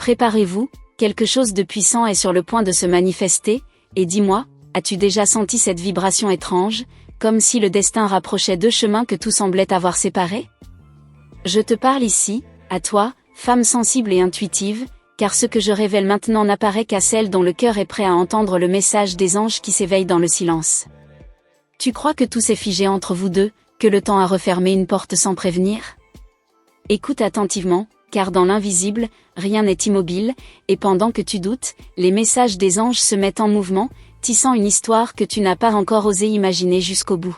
Préparez-vous, quelque chose de puissant est sur le point de se manifester, et dis-moi, as-tu déjà senti cette vibration étrange, comme si le destin rapprochait deux chemins que tout semblait avoir séparés? Je te parle ici, à toi, femme sensible et intuitive, car ce que je révèle maintenant n'apparaît qu'à celle dont le cœur est prêt à entendre le message des anges qui s'éveillent dans le silence. Tu crois que tout s'est figé entre vous deux, que le temps a refermé une porte sans prévenir? Écoute attentivement, car dans l'invisible, rien n'est immobile, et pendant que tu doutes, les messages des anges se mettent en mouvement, tissant une histoire que tu n'as pas encore osé imaginer jusqu'au bout.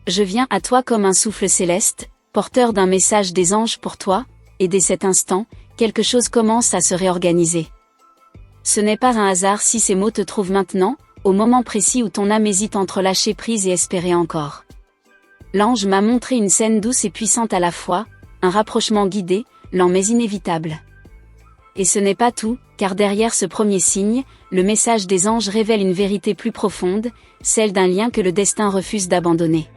Je viens à toi comme un souffle céleste, porteur d'un message des anges pour toi, et dès cet instant, quelque chose commence à se réorganiser. Ce n'est pas un hasard si ces mots te trouvent maintenant, au moment précis où ton âme hésite entre lâcher prise et espérer encore. L'ange m'a montré une scène douce et puissante à la fois, un rapprochement guidé, lent mais inévitable. Et ce n'est pas tout, car derrière ce premier signe, le message des anges révèle une vérité plus profonde, celle d'un lien que le destin refuse d'abandonner.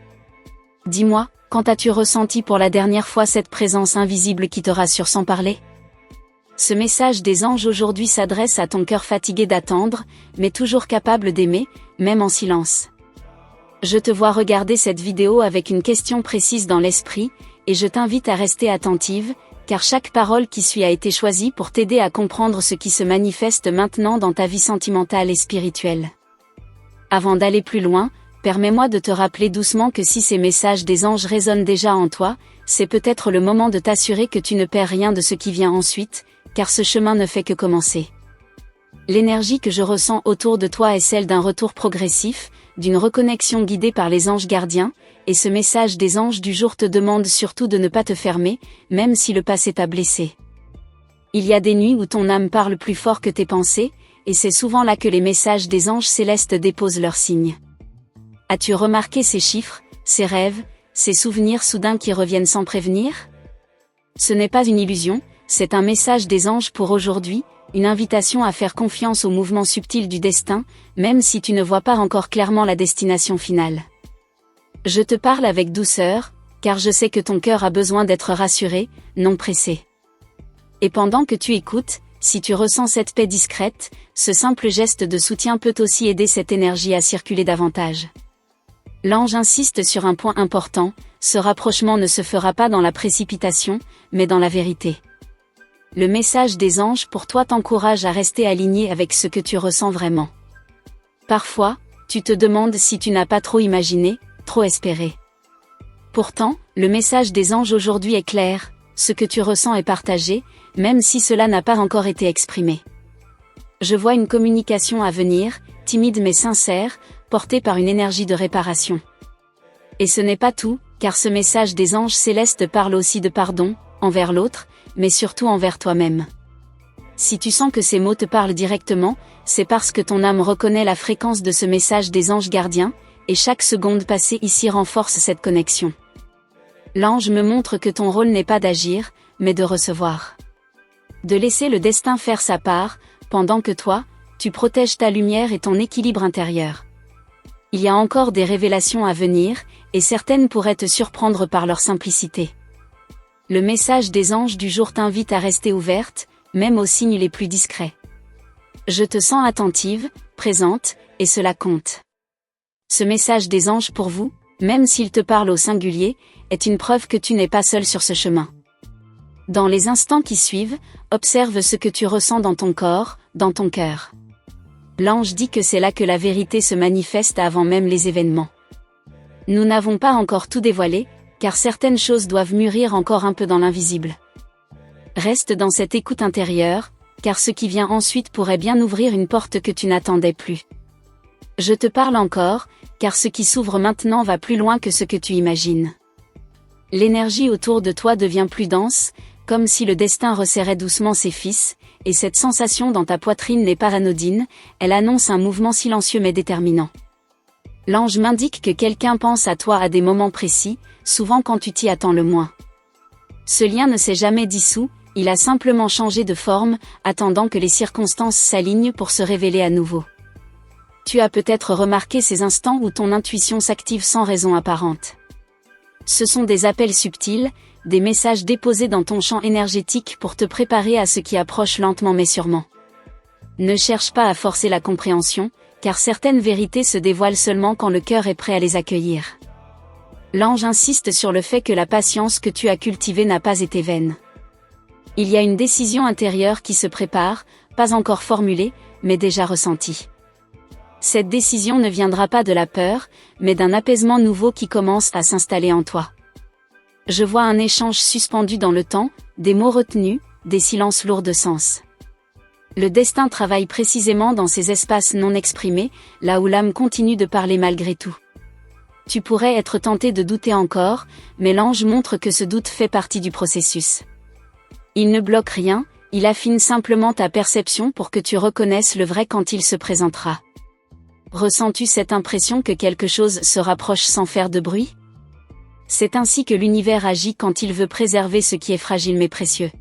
Dis-moi, quand as-tu ressenti pour la dernière fois cette présence invisible qui te rassure sans parler? Ce message des anges aujourd'hui s'adresse à ton cœur fatigué d'attendre, mais toujours capable d'aimer, même en silence. Je te vois regarder cette vidéo avec une question précise dans l'esprit, et je t'invite à rester attentive, car chaque parole qui suit a été choisie pour t'aider à comprendre ce qui se manifeste maintenant dans ta vie sentimentale et spirituelle. Avant d'aller plus loin, permets-moi de te rappeler doucement que si ces messages des anges résonnent déjà en toi, c'est peut-être le moment de t'assurer que tu ne perds rien de ce qui vient ensuite, car ce chemin ne fait que commencer. L'énergie que je ressens autour de toi est celle d'un retour progressif, d'une reconnexion guidée par les anges gardiens, et ce message des anges du jour te demande surtout de ne pas te fermer, même si le passé t'a blessé. Il y a des nuits où ton âme parle plus fort que tes pensées, et c'est souvent là que les messages des anges célestes déposent leurs signes. As-tu remarqué ces chiffres, ces rêves, ces souvenirs soudains qui reviennent sans prévenir? Ce n'est pas une illusion, c'est un message des anges pour aujourd'hui, une invitation à faire confiance au mouvement subtil du destin, même si tu ne vois pas encore clairement la destination finale. Je te parle avec douceur, car je sais que ton cœur a besoin d'être rassuré, non pressé. Et pendant que tu écoutes, si tu ressens cette paix discrète, ce simple geste de soutien peut aussi aider cette énergie à circuler davantage. L'ange insiste sur un point important, ce rapprochement ne se fera pas dans la précipitation, mais dans la vérité. Le message des anges pour toi t'encourage à rester aligné avec ce que tu ressens vraiment. Parfois, tu te demandes si tu n'as pas trop imaginé, trop espéré. Pourtant, le message des anges aujourd'hui est clair, ce que tu ressens est partagé, même si cela n'a pas encore été exprimé. Je vois une communication à venir, timide mais sincère, portée par une énergie de réparation. Et ce n'est pas tout, car ce message des anges célestes parle aussi de pardon, envers l'autre, mais surtout envers toi-même. Si tu sens que ces mots te parlent directement, c'est parce que ton âme reconnaît la fréquence de ce message des anges gardiens, et chaque seconde passée ici renforce cette connexion. L'ange me montre que ton rôle n'est pas d'agir, mais de recevoir. De laisser le destin faire sa part, pendant que toi, tu protèges ta lumière et ton équilibre intérieur. Il y a encore des révélations à venir, et certaines pourraient te surprendre par leur simplicité. Le message des anges du jour t'invite à rester ouverte, même aux signes les plus discrets. Je te sens attentive, présente, et cela compte. Ce message des anges pour vous, même s'il te parle au singulier, est une preuve que tu n'es pas seul sur ce chemin. Dans les instants qui suivent, observe ce que tu ressens dans ton corps, dans ton cœur. L'ange dit que c'est là que la vérité se manifeste avant même les événements. Nous n'avons pas encore tout dévoilé, car certaines choses doivent mûrir encore un peu dans l'invisible. Reste dans cette écoute intérieure, car ce qui vient ensuite pourrait bien ouvrir une porte que tu n'attendais plus. Je te parle encore, car ce qui s'ouvre maintenant va plus loin que ce que tu imagines. L'énergie autour de toi devient plus dense, comme si le destin resserrait doucement ses fils, et cette sensation dans ta poitrine n'est pas anodine, elle annonce un mouvement silencieux mais déterminant. L'ange m'indique que quelqu'un pense à toi à des moments précis, souvent quand tu t'y attends le moins. Ce lien ne s'est jamais dissous, il a simplement changé de forme, attendant que les circonstances s'alignent pour se révéler à nouveau. Tu as peut-être remarqué ces instants où ton intuition s'active sans raison apparente. Ce sont des appels subtils, des messages déposés dans ton champ énergétique pour te préparer à ce qui approche lentement mais sûrement. Ne cherche pas à forcer la compréhension, car certaines vérités se dévoilent seulement quand le cœur est prêt à les accueillir. L'ange insiste sur le fait que la patience que tu as cultivée n'a pas été vaine. Il y a une décision intérieure qui se prépare, pas encore formulée, mais déjà ressentie. Cette décision ne viendra pas de la peur, mais d'un apaisement nouveau qui commence à s'installer en toi. Je vois un échange suspendu dans le temps, des mots retenus, des silences lourds de sens. Le destin travaille précisément dans ces espaces non exprimés, là où l'âme continue de parler malgré tout. Tu pourrais être tenté de douter encore, mais l'ange montre que ce doute fait partie du processus. Il ne bloque rien, il affine simplement ta perception pour que tu reconnaisses le vrai quand il se présentera. Ressens-tu cette impression que quelque chose se rapproche sans faire de bruit? C'est ainsi que l'univers agit quand il veut préserver ce qui est fragile mais précieux.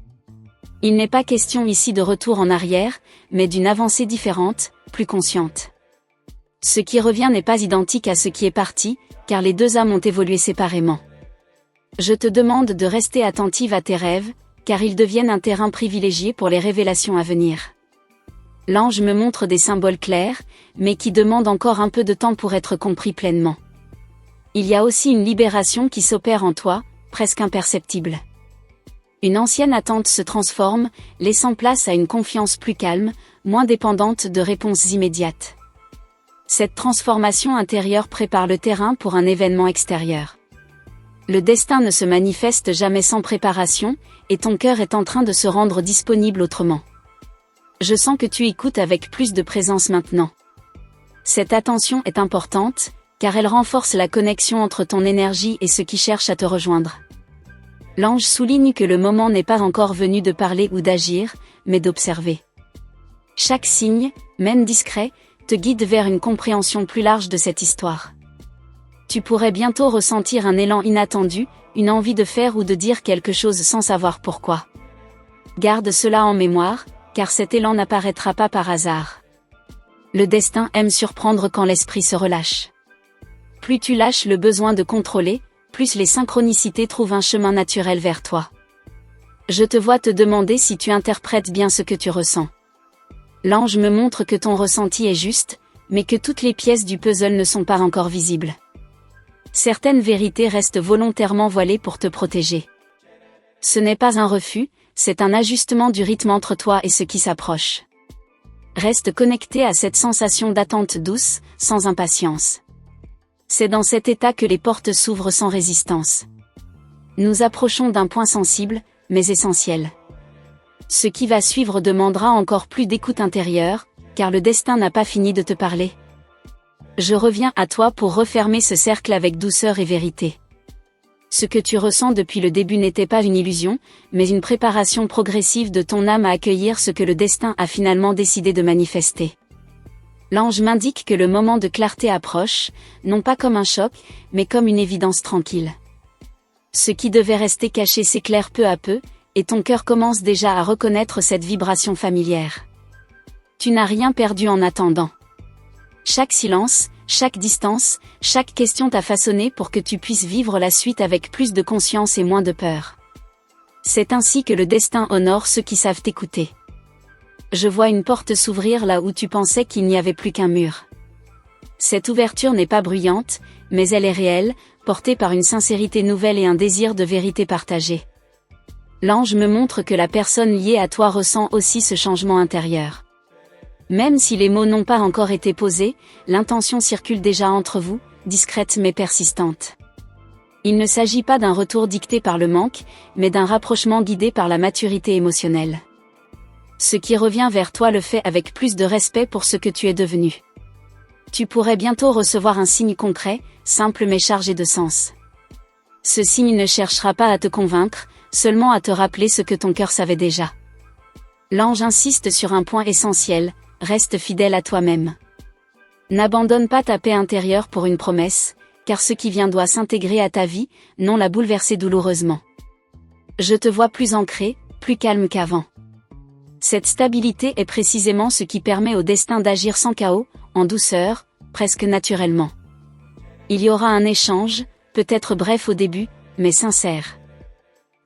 Il n'est pas question ici de retour en arrière, mais d'une avancée différente, plus consciente. Ce qui revient n'est pas identique à ce qui est parti, car les deux âmes ont évolué séparément. Je te demande de rester attentive à tes rêves, car ils deviennent un terrain privilégié pour les révélations à venir. L'ange me montre des symboles clairs, mais qui demandent encore un peu de temps pour être compris pleinement. Il y a aussi une libération qui s'opère en toi, presque imperceptible. Une ancienne attente se transforme, laissant place à une confiance plus calme, moins dépendante de réponses immédiates. Cette transformation intérieure prépare le terrain pour un événement extérieur. Le destin ne se manifeste jamais sans préparation, et ton cœur est en train de se rendre disponible autrement. Je sens que tu écoutes avec plus de présence maintenant. Cette attention est importante, car elle renforce la connexion entre ton énergie et ceux qui cherchent à te rejoindre. L'ange souligne que le moment n'est pas encore venu de parler ou d'agir, mais d'observer. Chaque signe, même discret, te guide vers une compréhension plus large de cette histoire. Tu pourrais bientôt ressentir un élan inattendu, une envie de faire ou de dire quelque chose sans savoir pourquoi. Garde cela en mémoire, car cet élan n'apparaîtra pas par hasard. Le destin aime surprendre quand l'esprit se relâche. Plus tu lâches le besoin de contrôler, plus les synchronicités trouvent un chemin naturel vers toi. Je te vois te demander si tu interprètes bien ce que tu ressens. L'ange me montre que ton ressenti est juste, mais que toutes les pièces du puzzle ne sont pas encore visibles. Certaines vérités restent volontairement voilées pour te protéger. Ce n'est pas un refus, c'est un ajustement du rythme entre toi et ce qui s'approche. Reste connecté à cette sensation d'attente douce, sans impatience. C'est dans cet état que les portes s'ouvrent sans résistance. Nous approchons d'un point sensible, mais essentiel. Ce qui va suivre demandera encore plus d'écoute intérieure, car le destin n'a pas fini de te parler. Je reviens à toi pour refermer ce cercle avec douceur et vérité. Ce que tu ressens depuis le début n'était pas une illusion, mais une préparation progressive de ton âme à accueillir ce que le destin a finalement décidé de manifester. L'ange m'indique que le moment de clarté approche, non pas comme un choc, mais comme une évidence tranquille. Ce qui devait rester caché s'éclaire peu à peu, et ton cœur commence déjà à reconnaître cette vibration familière. Tu n'as rien perdu en attendant. Chaque silence, chaque distance, chaque question t'a façonné pour que tu puisses vivre la suite avec plus de conscience et moins de peur. C'est ainsi que le destin honore ceux qui savent t'écouter. Je vois une porte s'ouvrir là où tu pensais qu'il n'y avait plus qu'un mur. Cette ouverture n'est pas bruyante, mais elle est réelle, portée par une sincérité nouvelle et un désir de vérité partagée. L'ange me montre que la personne liée à toi ressent aussi ce changement intérieur. Même si les mots n'ont pas encore été posés, l'intention circule déjà entre vous, discrète mais persistante. Il ne s'agit pas d'un retour dicté par le manque, mais d'un rapprochement guidé par la maturité émotionnelle. Ce qui revient vers toi le fait avec plus de respect pour ce que tu es devenu. Tu pourrais bientôt recevoir un signe concret, simple mais chargé de sens. Ce signe ne cherchera pas à te convaincre, seulement à te rappeler ce que ton cœur savait déjà. L'ange insiste sur un point essentiel, reste fidèle à toi-même. N'abandonne pas ta paix intérieure pour une promesse, car ce qui vient doit s'intégrer à ta vie, non la bouleverser douloureusement. Je te vois plus ancré, plus calme qu'avant. Cette stabilité est précisément ce qui permet au destin d'agir sans chaos, en douceur, presque naturellement. Il y aura un échange, peut-être bref au début, mais sincère.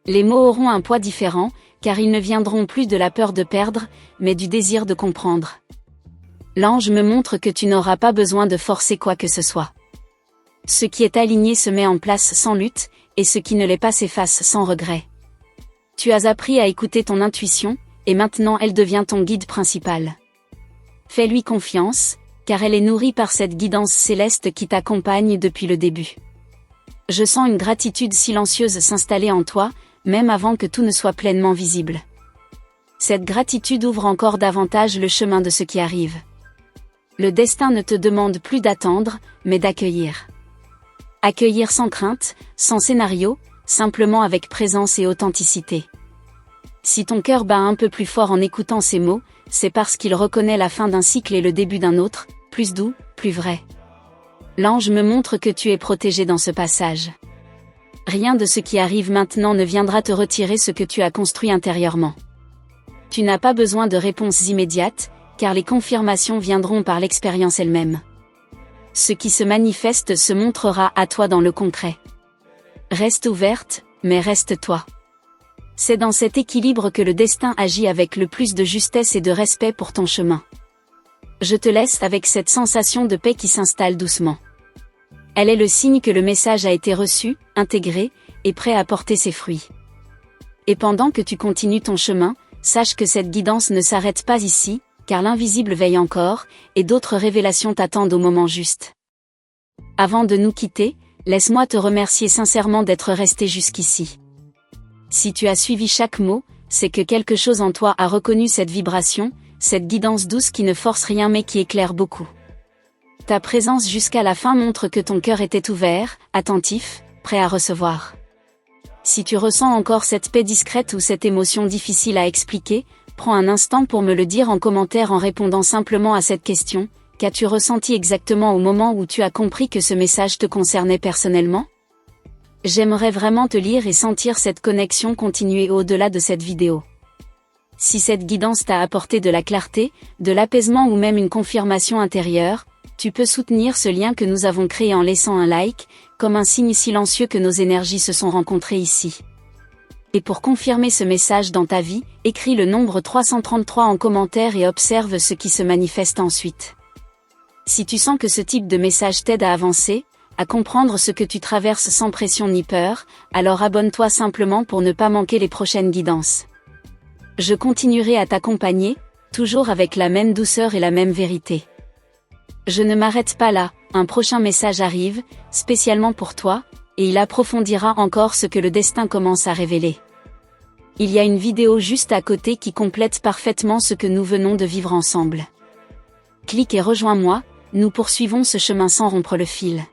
Les mots auront un poids différent, car ils ne viendront plus de la peur de perdre, mais du désir de comprendre. L'ange me montre que tu n'auras pas besoin de forcer quoi que ce soit. Ce qui est aligné se met en place sans lutte, et ce qui ne l'est pas s'efface sans regret. Tu as appris à écouter ton intuition, et maintenant elle devient ton guide principal. Fais-lui confiance, car elle est nourrie par cette guidance céleste qui t'accompagne depuis le début. Je sens une gratitude silencieuse s'installer en toi, même avant que tout ne soit pleinement visible. Cette gratitude ouvre encore davantage le chemin de ce qui arrive. Le destin ne te demande plus d'attendre, mais d'accueillir. Accueillir sans crainte, sans scénario, simplement avec présence et authenticité. Si ton cœur bat un peu plus fort en écoutant ces mots, c'est parce qu'il reconnaît la fin d'un cycle et le début d'un autre, plus doux, plus vrai. L'ange me montre que tu es protégé dans ce passage. Rien de ce qui arrive maintenant ne viendra te retirer ce que tu as construit intérieurement. Tu n'as pas besoin de réponses immédiates, car les confirmations viendront par l'expérience elle-même. Ce qui se manifeste se montrera à toi dans le concret. Reste ouverte, mais reste toi. C'est dans cet équilibre que le destin agit avec le plus de justesse et de respect pour ton chemin. Je te laisse avec cette sensation de paix qui s'installe doucement. Elle est le signe que le message a été reçu, intégré, et prêt à porter ses fruits. Et pendant que tu continues ton chemin, sache que cette guidance ne s'arrête pas ici, car l'invisible veille encore, et d'autres révélations t'attendent au moment juste. Avant de nous quitter, laisse-moi te remercier sincèrement d'être resté jusqu'ici. Si tu as suivi chaque mot, c'est que quelque chose en toi a reconnu cette vibration, cette guidance douce qui ne force rien mais qui éclaire beaucoup. Ta présence jusqu'à la fin montre que ton cœur était ouvert, attentif, prêt à recevoir. Si tu ressens encore cette paix discrète ou cette émotion difficile à expliquer, prends un instant pour me le dire en commentaire en répondant simplement à cette question. Qu'as-tu ressenti exactement au moment où tu as compris que ce message te concernait personnellement ? J'aimerais vraiment te lire et sentir cette connexion continuer au-delà de cette vidéo. Si cette guidance t'a apporté de la clarté, de l'apaisement ou même une confirmation intérieure, tu peux soutenir ce lien que nous avons créé en laissant un like, comme un signe silencieux que nos énergies se sont rencontrées ici. Et pour confirmer ce message dans ta vie, écris le nombre 333 en commentaire et observe ce qui se manifeste ensuite. Si tu sens que ce type de message t'aide à avancer, à comprendre ce que tu traverses sans pression ni peur, alors abonne-toi simplement pour ne pas manquer les prochaines guidances. Je continuerai à t'accompagner, toujours avec la même douceur et la même vérité. Je ne m'arrête pas là, un prochain message arrive, spécialement pour toi, et il approfondira encore ce que le destin commence à révéler. Il y a une vidéo juste à côté qui complète parfaitement ce que nous venons de vivre ensemble. Clique et rejoins-moi, nous poursuivons ce chemin sans rompre le fil.